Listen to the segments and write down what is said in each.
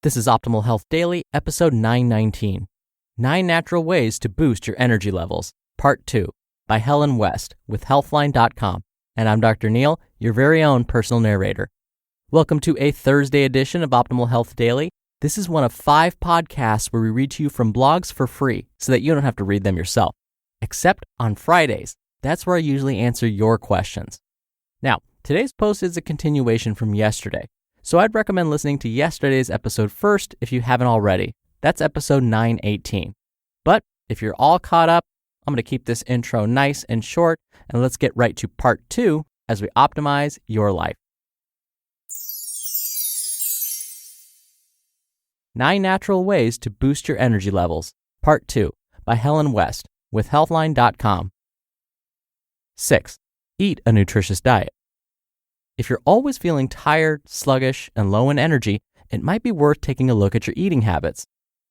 This is Optimal Health Daily, episode 919. 9 Natural Ways to Boost Your Energy Levels, Part 2, by Helen West with Healthline.com. And I'm Dr. Neil, your very own personal narrator. Welcome to a Thursday edition of Optimal Health Daily. This is one of 5 podcasts where we read to you from blogs for free so that you don't have to read them yourself. Except on Fridays. That's where I usually answer your questions. Now, today's post is a continuation from yesterday. So I'd recommend listening to yesterday's episode first if you haven't already. That's episode 918. But if you're all caught up, I'm going to keep this intro nice and short, and let's get right to part 2 as we optimize your life. 9 Natural Ways to Boost Your Energy Levels, Part 2, by Helen West with Healthline.com. 6. Eat a nutritious diet. If you're always feeling tired, sluggish, and low in energy, it might be worth taking a look at your eating habits.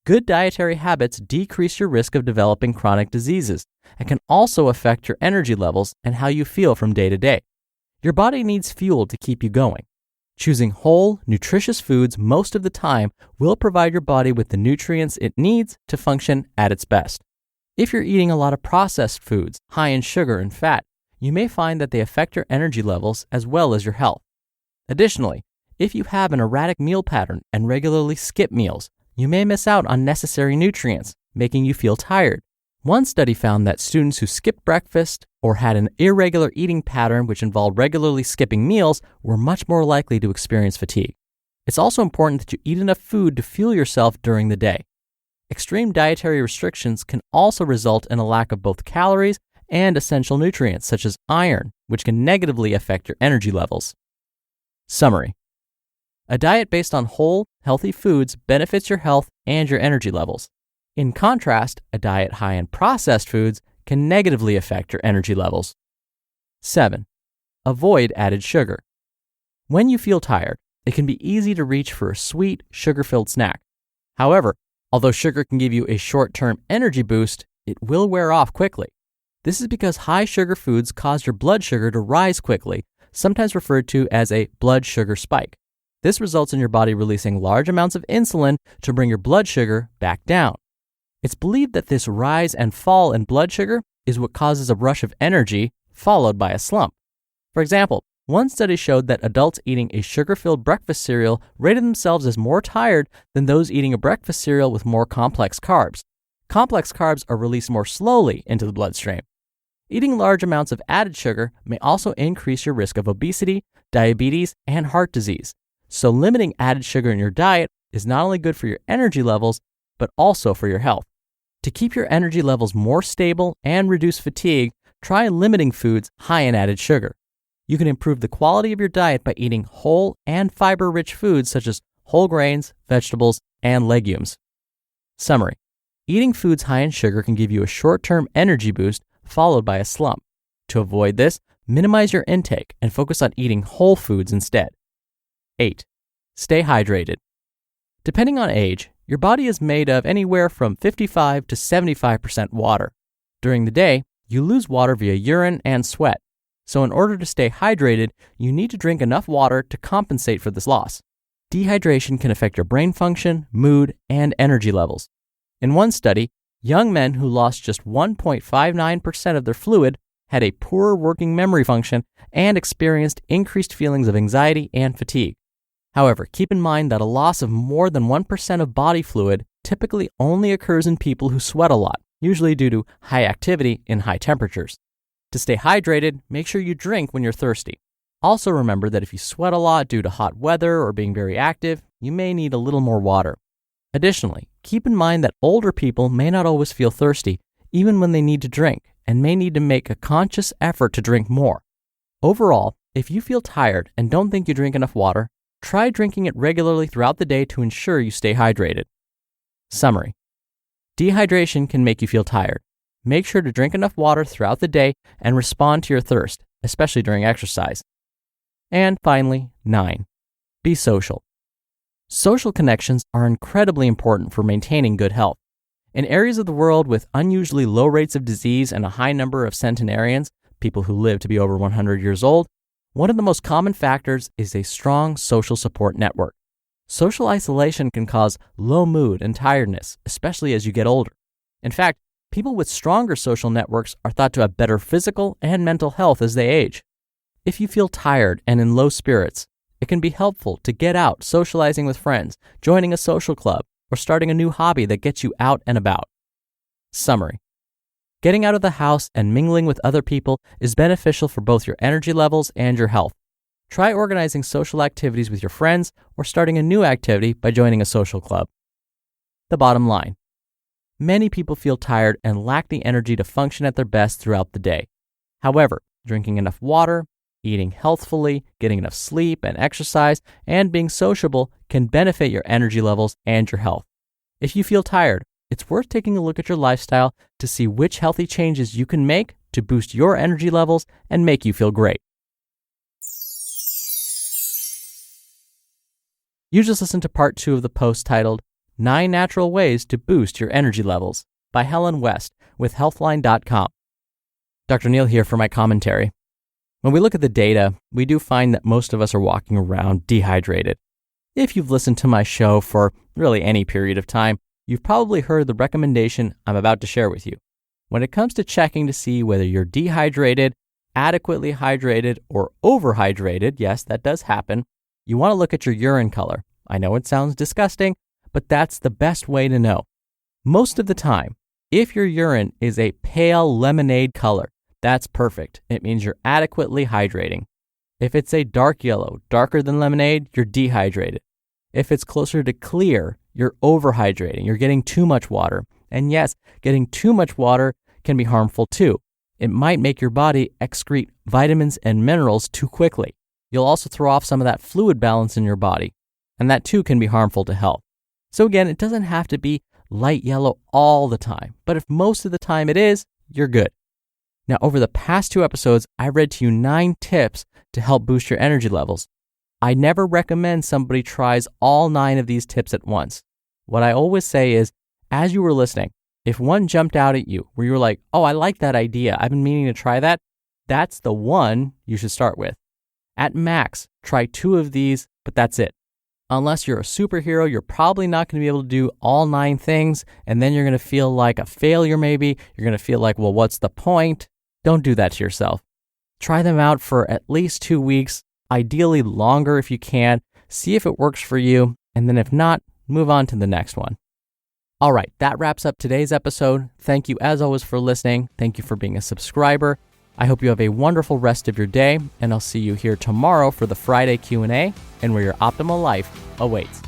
Good dietary habits decrease your risk of developing chronic diseases and can also affect your energy levels and how you feel from day to day. Your body needs fuel to keep you going. Choosing whole, nutritious foods most of the time will provide your body with the nutrients it needs to function at its best. If you're eating a lot of processed foods, high in sugar and fat, you may find that they affect your energy levels as well as your health. Additionally, if you have an erratic meal pattern and regularly skip meals, you may miss out on necessary nutrients, making you feel tired. One study found that students who skipped breakfast or had an irregular eating pattern which involved regularly skipping meals were much more likely to experience fatigue. It's also important that you eat enough food to fuel yourself during the day. Extreme dietary restrictions can also result in a lack of both calories and essential nutrients such as iron, which can negatively affect your energy levels. Summary. A diet based on whole, healthy foods benefits your health and your energy levels. In contrast, a diet high in processed foods can negatively affect your energy levels. 7. Avoid added sugar. When you feel tired, it can be easy to reach for a sweet, sugar-filled snack. However, although sugar can give you a short-term energy boost, it will wear off quickly. This is because high sugar foods cause your blood sugar to rise quickly, sometimes referred to as a blood sugar spike. This results in your body releasing large amounts of insulin to bring your blood sugar back down. It's believed that this rise and fall in blood sugar is what causes a rush of energy, followed by a slump. For example, one study showed that adults eating a sugar-filled breakfast cereal rated themselves as more tired than those eating a breakfast cereal with more complex carbs. Complex carbs are released more slowly into the bloodstream. Eating large amounts of added sugar may also increase your risk of obesity, diabetes, and heart disease. So limiting added sugar in your diet is not only good for your energy levels, but also for your health. To keep your energy levels more stable and reduce fatigue, try limiting foods high in added sugar. You can improve the quality of your diet by eating whole and fiber-rich foods such as whole grains, vegetables, and legumes. Summary. Eating foods high in sugar can give you a short-term energy boost followed by a slump. To avoid this, minimize your intake and focus on eating whole foods instead. 8. Stay hydrated. Depending on age, your body is made of anywhere from 55 to 75% water. During the day, you lose water via urine and sweat. So in order to stay hydrated, you need to drink enough water to compensate for this loss. Dehydration can affect your brain function, mood, and energy levels. In one study, young men who lost just 1.59% of their fluid had a poorer working memory function and experienced increased feelings of anxiety and fatigue. However, keep in mind that a loss of more than 1% of body fluid typically only occurs in people who sweat a lot, usually due to high activity in high temperatures. To stay hydrated, make sure you drink when you're thirsty. Also remember that if you sweat a lot due to hot weather or being very active, you may need a little more water. Additionally, keep in mind that older people may not always feel thirsty, even when they need to drink, and may need to make a conscious effort to drink more. Overall, if you feel tired and don't think you drink enough water, try drinking it regularly throughout the day to ensure you stay hydrated. Summary. Dehydration can make you feel tired. Make sure to drink enough water throughout the day and respond to your thirst, especially during exercise. And finally, 9. Be social. Social connections are incredibly important for maintaining good health. In areas of the world with unusually low rates of disease and a high number of centenarians, people who live to be over 100 years old, one of the most common factors is a strong social support network. Social isolation can cause low mood and tiredness, especially as you get older. In fact, people with stronger social networks are thought to have better physical and mental health as they age. If you feel tired and in low spirits, it can be helpful to get out socializing with friends, joining a social club, or starting a new hobby that gets you out and about. Summary. Getting out of the house and mingling with other people is beneficial for both your energy levels and your health. Try organizing social activities with your friends or starting a new activity by joining a social club. The bottom line. Many people feel tired and lack the energy to function at their best throughout the day. However, drinking enough water, eating healthfully, getting enough sleep and exercise, and being sociable can benefit your energy levels and your health. If you feel tired, it's worth taking a look at your lifestyle to see which healthy changes you can make to boost your energy levels and make you feel great. You just listened to part 2 of the post titled 9 Natural Ways to Boost Your Energy Levels by Helen West with Healthline.com. Dr. Neil here for my commentary. When we look at the data, we do find that most of us are walking around dehydrated. If you've listened to my show for really any period of time, you've probably heard the recommendation I'm about to share with you. When it comes to checking to see whether you're dehydrated, adequately hydrated, or overhydrated, yes, that does happen, you want to look at your urine color. I know it sounds disgusting, but that's the best way to know. Most of the time, if your urine is a pale lemonade color, that's perfect. It means you're adequately hydrating. If it's a dark yellow, darker than lemonade, you're dehydrated. If it's closer to clear, you're overhydrating. You're getting too much water. And yes, getting too much water can be harmful too. It might make your body excrete vitamins and minerals too quickly. You'll also throw off some of that fluid balance in your body, and that too can be harmful to health. So again, it doesn't have to be light yellow all the time, but if most of the time it is, you're good. Now, over the past 2 episodes, I read to you 9 tips to help boost your energy levels. I never recommend somebody tries all 9 of these tips at once. What I always say is, as you were listening, if one jumped out at you where you were like, oh, I like that idea, I've been meaning to try that, that's the one you should start with. At max, try 2 of these, but that's it. Unless you're a superhero, you're probably not going to be able to do all 9 things, and then you're going to feel like a failure maybe. You're going to feel like, well, what's the point? Don't do that to yourself. Try them out for at least 2 weeks, ideally longer if you can. See if it works for you, and then if not, move on to the next one. All right, that wraps up today's episode. Thank you as always for listening. Thank you for being a subscriber. I hope you have a wonderful rest of your day, and I'll see you here tomorrow for the Friday Q&A and where your optimal life awaits.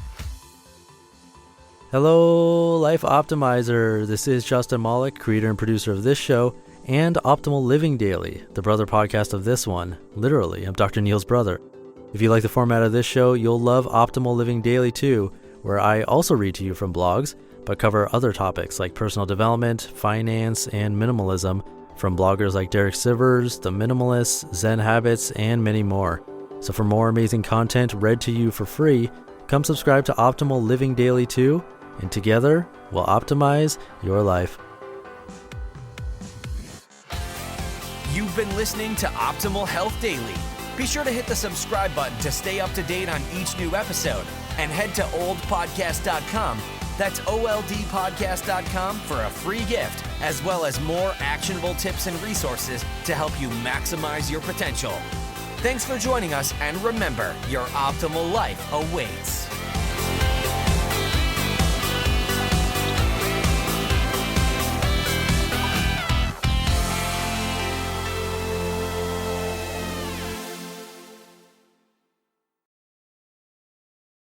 Hello, Life Optimizer. This is Justin Malik, creator and producer of this show and Optimal Living Daily, the brother podcast of this one. Literally, I'm Dr. Neil's brother. If you like the format of this show, you'll love Optimal Living Daily too, where I also read to you from blogs, but cover other topics like personal development, finance, and minimalism from bloggers like Derek Sivers, The Minimalists, Zen Habits, and many more. So for more amazing content read to you for free, come subscribe to Optimal Living Daily too, and together we'll optimize your life. You've been listening to Optimal Health Daily. Be sure to hit the subscribe button to stay up to date on each new episode, and head to oldpodcast.com. That's oldpodcast.com for a free gift, as well as more actionable tips and resources to help you maximize your potential. Thanks for joining us, and remember, your optimal life awaits.